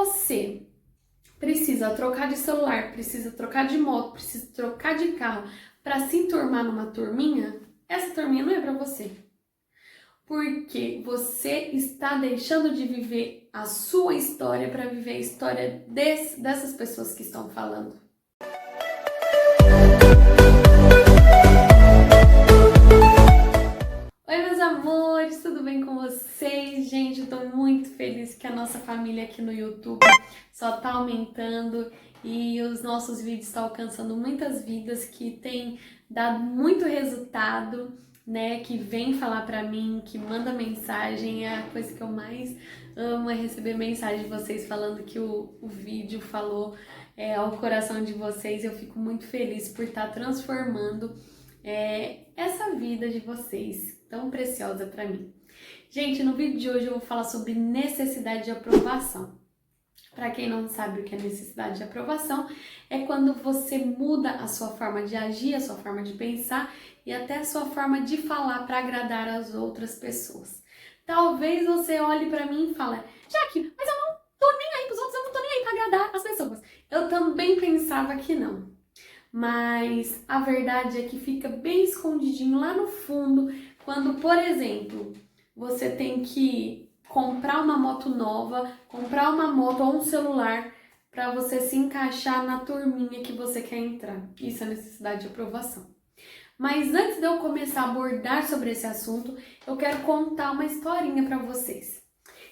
você precisa trocar de celular, precisa trocar de moto, precisa trocar de carro para se enturmar numa turminha, essa turminha não é para você. Porque você está deixando de viver a sua história para viver a história dessas pessoas que estão falando. Oi, meus amores, tudo bem com vocês? Gente, eu tô muito feliz que a nossa família aqui no YouTube só tá aumentando e os nossos vídeos estão alcançando muitas vidas que têm dado muito resultado, né? Que vem falar pra mim, que manda mensagem. É a coisa que eu mais amo, é receber mensagem de vocês falando que o vídeo falou ao coração de vocês. Eu fico muito feliz por estar transformando essa vida de vocês, tão preciosa para mim. Gente, no vídeo de hoje eu vou falar sobre necessidade de aprovação. Para quem não sabe o que é necessidade de aprovação, é quando você muda a sua forma de agir, a sua forma de pensar e até a sua forma de falar para agradar as outras pessoas. Talvez você olhe para mim e fale: Jaque, mas eu não tô nem aí pros outros, eu não tô nem aí para agradar as pessoas. Eu também pensava que não. Mas a verdade é que fica bem escondidinho lá no fundo, quando, por exemplo, você tem que comprar uma moto nova, comprar uma moto ou um celular para você se encaixar na turminha que você quer entrar. Isso é necessidade de aprovação. Mas antes de eu começar a abordar sobre esse assunto, eu quero contar uma historinha para vocês.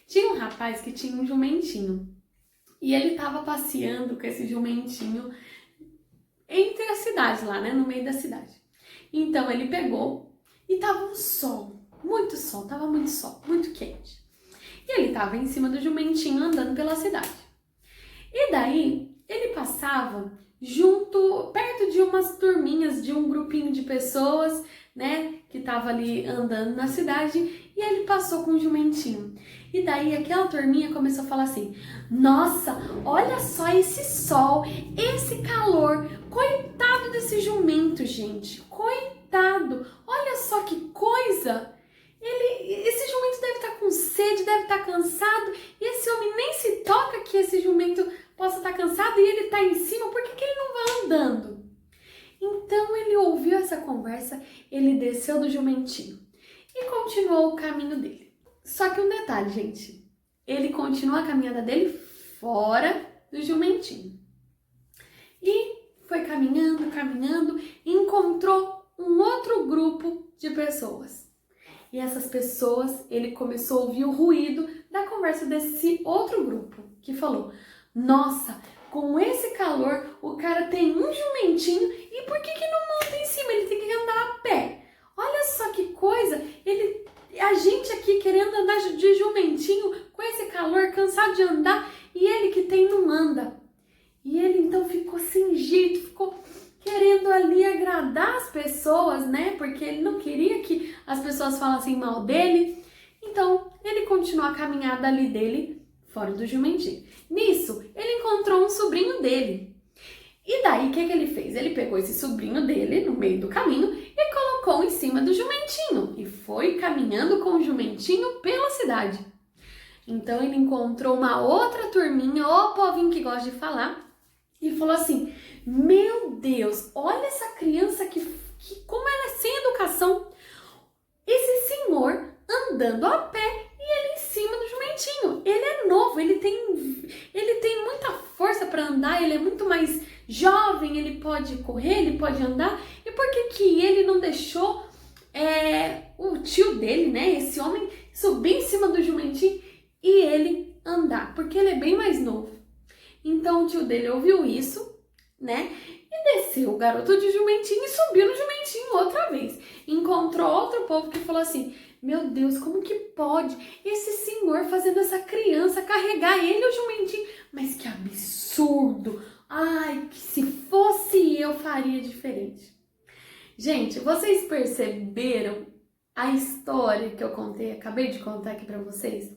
Tinha um rapaz que tinha um jumentinho e ele estava passeando com esse jumentinho entre as cidades lá, né, no meio da cidade. Então ele pegou e tava um sol, muito sol, tava muito sol, muito quente. E ele tava em cima do jumentinho andando pela cidade. E daí ele passava perto de umas turminhas, de um grupinho de pessoas, né, que tava ali andando na cidade, e ele passou com o jumentinho. E daí aquela turminha começou a falar assim: nossa, olha só esse sol, esse calor, coitado desse jumento, gente, coitado, olha só que coisa, esse jumento deve estar com sede, deve estar cansado, e esse homem nem se toca que esse jumento possa estar cansado e ele está em cima, por que ele não vai andando? Então ele ouviu essa conversa, ele desceu do jumentinho e continuou o caminho dele. Só que um detalhe, gente, ele continua a caminhada dele fora do jumentinho. E foi caminhando, e encontrou um outro grupo de pessoas. E essas pessoas, ele começou a ouvir o ruído da conversa desse outro grupo, que falou: nossa, com esse calor, o cara tem um jumentinho, e por que não monta em cima? Ele tem que andar a pé. Olha só que coisa, a gente aqui querendo andar de jumentinho, com esse calor, cansado de andar, e ele que tem não anda. E ele então ficou sem jeito, ficou querendo ali agradar as pessoas, né? Porque ele não queria que as pessoas falassem mal dele. Então, ele continuou a caminhada ali dele, fora do jumentinho. Nisso, ele encontrou um sobrinho dele. E daí, o que ele fez? Ele pegou esse sobrinho dele no meio do caminho e colocou em cima do jumentinho. E foi caminhando com o jumentinho pela cidade. Então, ele encontrou uma outra turminha, o povinho que gosta de falar, e falou assim: meu Deus, olha essa criança que como ela é sem educação. Esse senhor andando a pé e ele em cima do jumentinho. Ele é novo, ele tem muita força para andar, ele é muito mais jovem, ele pode correr, ele pode andar. E por que ele não deixou o tio dele, né, esse homem, subir em cima do jumentinho e ele andar? Porque ele é bem mais novo. Então o tio dele ouviu isso, né? E desceu o garoto de jumentinho e subiu no jumentinho outra vez. Encontrou outro povo que falou assim: meu Deus, como que pode esse senhor fazendo essa criança carregar ele o jumentinho? Mas que absurdo! Ai, que se fosse eu faria diferente. Gente, vocês perceberam a história que eu contei, acabei de contar aqui pra vocês?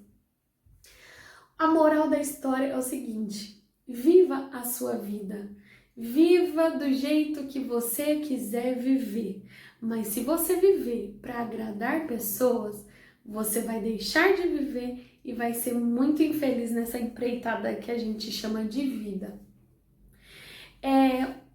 A moral da história é o seguinte: viva a sua vida. Viva do jeito que você quiser viver. Mas se você viver para agradar pessoas, você vai deixar de viver e vai ser muito infeliz nessa empreitada que a gente chama de vida.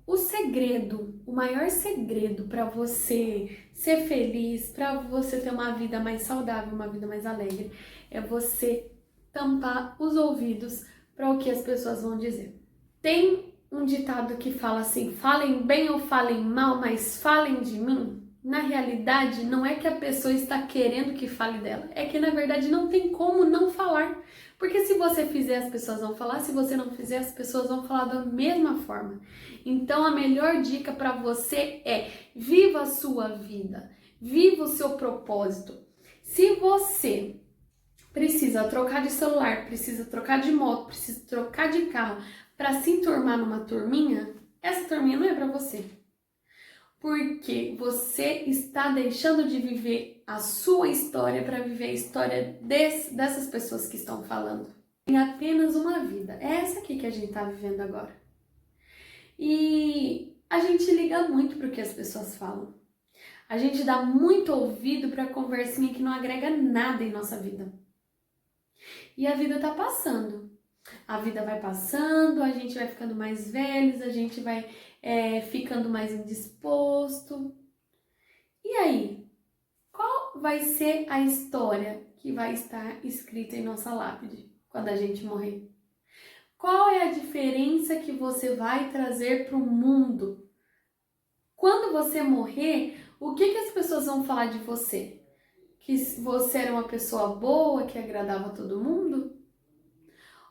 O segredo, o maior segredo para você ser feliz, para você ter uma vida mais saudável, uma vida mais alegre, é você tampar os ouvidos para o que as pessoas vão dizer. Tem um ditado que fala assim: falem bem ou falem mal, mas falem de mim. Na realidade, não é que a pessoa está querendo que fale dela, é que na verdade não tem como não falar. Porque se você fizer, as pessoas vão falar, se você não fizer, as pessoas vão falar da mesma forma. Então a melhor dica para você é: viva a sua vida, viva o seu propósito. Se você precisa trocar de celular, precisa trocar de moto, precisa trocar de carro para se enturmar numa turminha, essa turminha não é para você. Porque você está deixando de viver a sua história para viver a história dessas pessoas que estão falando. Tem apenas uma vida. É essa aqui que a gente está vivendo agora. E a gente liga muito para o que as pessoas falam. A gente dá muito ouvido para a conversinha que não agrega nada em nossa vida. E a vida tá passando. A vida vai passando, a gente vai ficando mais velhos, a gente vai ficando mais indisposto. E aí? Qual vai ser a história que vai estar escrita em nossa lápide quando a gente morrer? Qual é a diferença que você vai trazer para o mundo? Quando você morrer, o que as pessoas vão falar de você? Que você era uma pessoa boa, que agradava a todo mundo?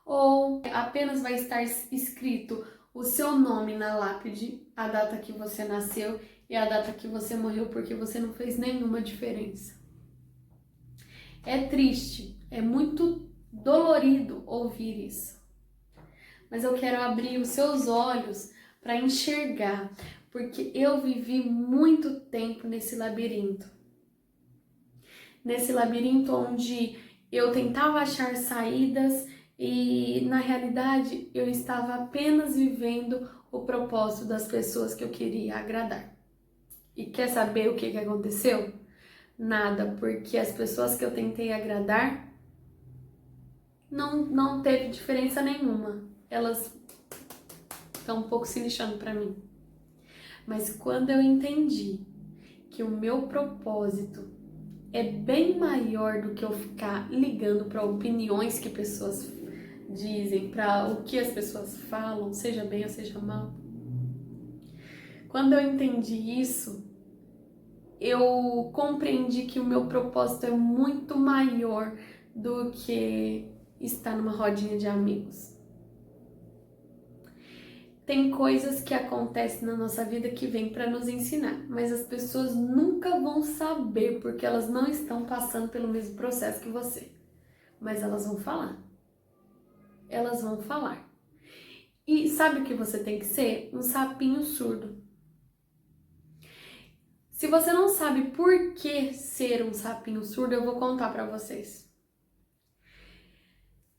Ou apenas vai estar escrito o seu nome na lápide, a data que você nasceu e a data que você morreu, porque você não fez nenhuma diferença? É triste, é muito dolorido ouvir isso. Mas eu quero abrir os seus olhos para enxergar, porque eu vivi muito tempo nesse labirinto. Nesse labirinto onde eu tentava achar saídas e, na realidade, eu estava apenas vivendo o propósito das pessoas que eu queria agradar. E quer saber o que aconteceu? Nada, porque as pessoas que eu tentei agradar não teve diferença nenhuma. Elas estão um pouco se lixando para mim. Mas quando eu entendi que o meu propósito é bem maior do que eu ficar ligando para opiniões que pessoas dizem, para o que as pessoas falam, seja bem ou seja mal. Quando eu entendi isso, eu compreendi que o meu propósito é muito maior do que estar numa rodinha de amigos. Tem coisas que acontecem na nossa vida que vêm para nos ensinar, mas as pessoas nunca vão saber porque elas não estão passando pelo mesmo processo que você. Mas elas vão falar. Elas vão falar. E sabe o que você tem que ser? Um sapinho surdo. Se você não sabe por que ser um sapinho surdo, eu vou contar para vocês.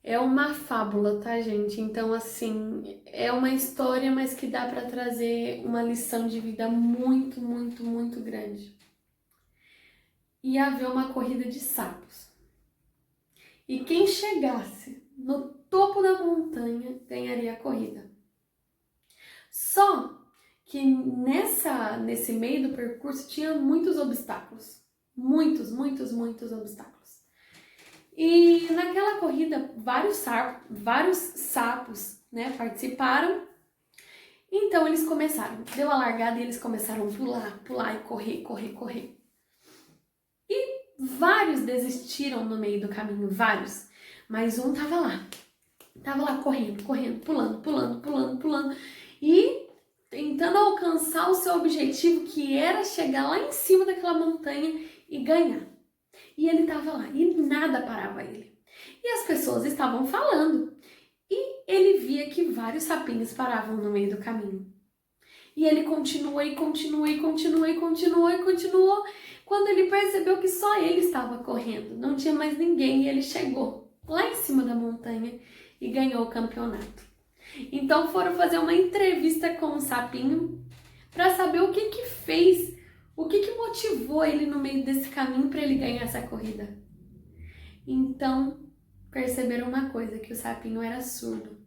É uma fábula, tá, gente? Então, assim, é uma história, mas que dá para trazer uma lição de vida muito, muito, muito grande. Ia haver uma corrida de sapos. E quem chegasse no topo da montanha ganharia a corrida. Só que nesse meio do percurso tinha muitos obstáculos. Muitos, muitos, muitos obstáculos. E naquela corrida, vários sapos, né, participaram. Então eles começaram, deu a largada e eles começaram a pular, pular e correr, correr, correr. E vários desistiram no meio do caminho, vários. Mas um tava lá correndo, correndo, pulando, pulando, pulando, pulando. E tentando alcançar o seu objetivo, que era chegar lá em cima daquela montanha e ganhar. E ele estava lá e nada parava ele. E as pessoas estavam falando. E ele via que vários sapinhos paravam no meio do caminho. E ele continuou e continuou e continuou e continuou e continuou. Quando ele percebeu que só ele estava correndo, não tinha mais ninguém, e ele chegou lá em cima da montanha e ganhou o campeonato. Então foram fazer uma entrevista com o sapinho para saber o que fez. O que motivou ele no meio desse caminho para ele ganhar essa corrida? Então, perceberam uma coisa, que o sapinho era surdo.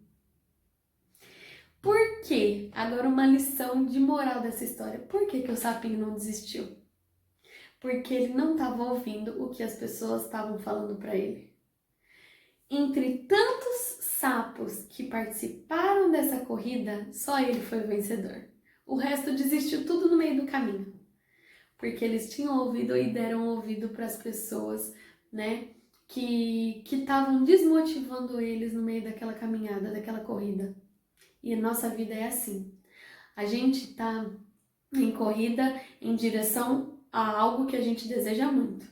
Por quê? Agora uma lição de moral dessa história. Por que o sapinho não desistiu? Porque ele não estava ouvindo o que as pessoas estavam falando para ele. Entre tantos sapos que participaram dessa corrida, só ele foi o vencedor. O resto desistiu tudo no meio do caminho. Porque eles tinham ouvido e deram ouvido para as pessoas, né, que estavam desmotivando eles no meio daquela caminhada, daquela corrida. E a nossa vida é assim. A gente tá em corrida em direção a algo que a gente deseja muito.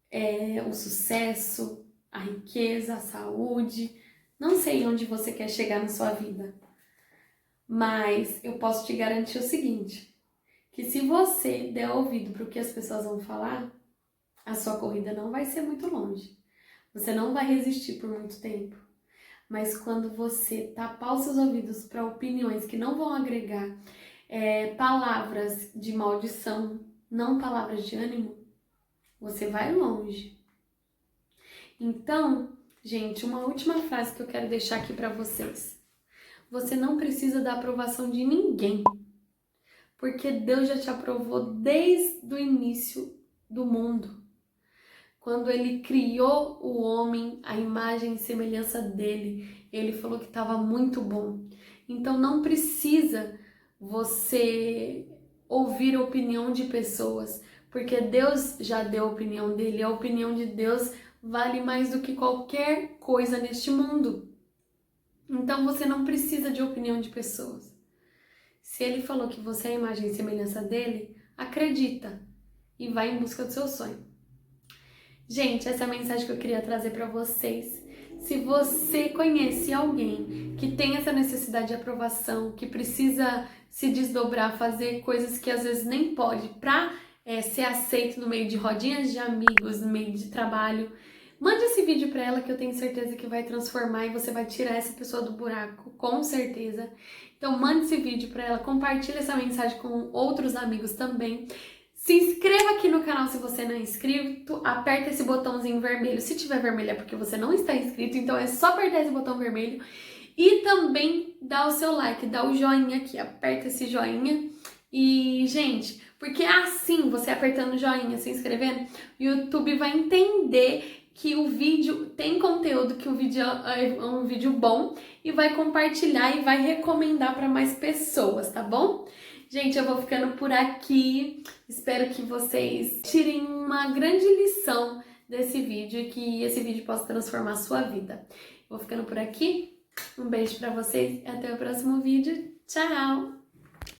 É o sucesso, a riqueza, a saúde. Não sei onde você quer chegar na sua vida, mas eu posso te garantir o seguinte, que se você der ouvido para o que as pessoas vão falar, a sua corrida não vai ser muito longe. Você não vai resistir por muito tempo. Mas quando você tapar os seus ouvidos para opiniões que não vão agregar palavras de maldição, não palavras de ânimo, você vai longe. Então, gente, uma última frase que eu quero deixar aqui para vocês. Você não precisa da aprovação de ninguém, porque Deus já te aprovou desde o início do mundo. Quando ele criou o homem, a imagem e semelhança dele, ele falou que estava muito bom. Então não precisa você ouvir a opinião de pessoas, porque Deus já deu a opinião dele, a opinião de Deus vale mais do que qualquer coisa neste mundo. Então você não precisa de opinião de pessoas. Se ele falou que você é a imagem e semelhança dele, acredita e vai em busca do seu sonho. Gente, essa é a mensagem que eu queria trazer para vocês. Se você conhece alguém que tem essa necessidade de aprovação, que precisa se desdobrar, fazer coisas que às vezes nem pode para ser aceito no meio de rodinhas de amigos, no meio de trabalho, mande esse vídeo para ela que eu tenho certeza que vai transformar e você vai tirar essa pessoa do buraco, com certeza. Então mande esse vídeo para ela, compartilhe essa mensagem com outros amigos também. Se inscreva aqui no canal se você não é inscrito, aperta esse botãozinho vermelho. Se tiver vermelho é porque você não está inscrito, então é só apertar esse botão vermelho. E também dá o seu like, dá o joinha aqui, aperta esse joinha. E, gente, porque assim, você apertando o joinha, se inscrevendo, o YouTube vai entender que o vídeo tem conteúdo, que o vídeo é um vídeo bom e vai compartilhar e vai recomendar para mais pessoas, tá bom? Gente, eu vou ficando por aqui. Espero que vocês tirem uma grande lição desse vídeo e que esse vídeo possa transformar a sua vida. Vou ficando por aqui. Um beijo pra vocês e até o próximo vídeo. Tchau!